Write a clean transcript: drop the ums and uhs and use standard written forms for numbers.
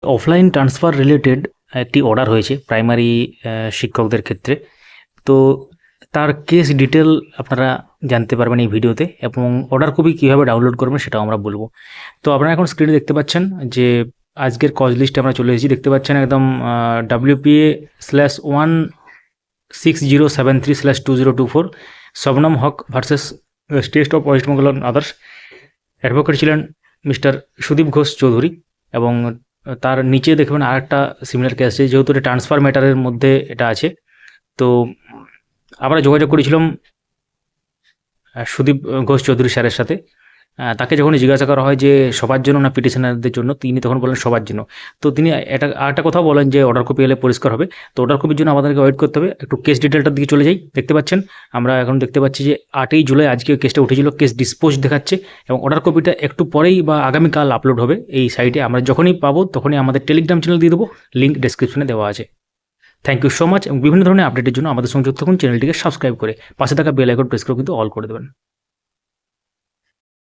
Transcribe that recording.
Offline transfer related একটি order হয়েছে primary শিক্ষকদের ক্ষেত্রে। তো তার কেস ডিটেল আপনারা জানতে পারবেন এই ভিডিওতে, এবং অর্ডার কপি কীভাবে ডাউনলোড করবেন সেটাও আমরা বলবো। তো আপনারা এখন স্ক্রিনে দেখতে পাচ্ছেন যে আজকের কজ লিস্টে আমরা চলে এসেছি। দেখতে পাচ্ছেন একদম WPA/1607/2024 Shabnam Haque versus state of West Bengal and others. Advocate ছিলেন মিস্টার সুদীপ ঘোষ চৌধুরী, এবং তার নিচে দেখবেন আর একটা সিমিলার কেস আছে, যেহেতু এটা ট্রান্সফার ম্যাটারের মধ্যে এটা আছে। তো আমরা যোগাযোগ করেছিলাম সুদীপ ঘোষ চৌধুরী স্যারের সাথে। তাকে যখন জিজ্ঞাসা করা হয় যে সবার জন্য না পিটিশনারদের জন্য, তিনি তখন বলেন সবার জন্য। তো তিনি আরেকটা কথাও বলেন যে অর্ডার কপি এলে পরিষ্কার হবে। তো অর্ডার কপির জন্য আমাদেরকে ওয়েট করতে হবে। একটু কেস ডিটেলটার দিকে চলে যাই। দেখতে পাচ্ছেন আমরা এখন দেখতে পাচ্ছি যে 8ই জুলাই আজকে কেসটা উঠেছিল, কেস ডিসপোজ দেখাচ্ছে, এবং অর্ডার কপিটা একটু পরেই বা আগামীকাল আপলোড হবে এই সাইটে। আমরা যখনই পাবো তখনই আমাদের টেলিগ্রাম চ্যানেল দিয়ে দেবো, লিঙ্ক ডেসক্রিপশনে দেওয়া আছে। থ্যাংক ইউ সো মাচ, এবং বিভিন্ন ধরনের আপডেটের জন্য আমাদের সঙ্গে যুক্ত থাকুন, চ্যানেলটিকে সাবস্ক্রাইব করে পাশে থাকা বেল আইকন প্রেস করে কিন্তু অল করে দেবেন।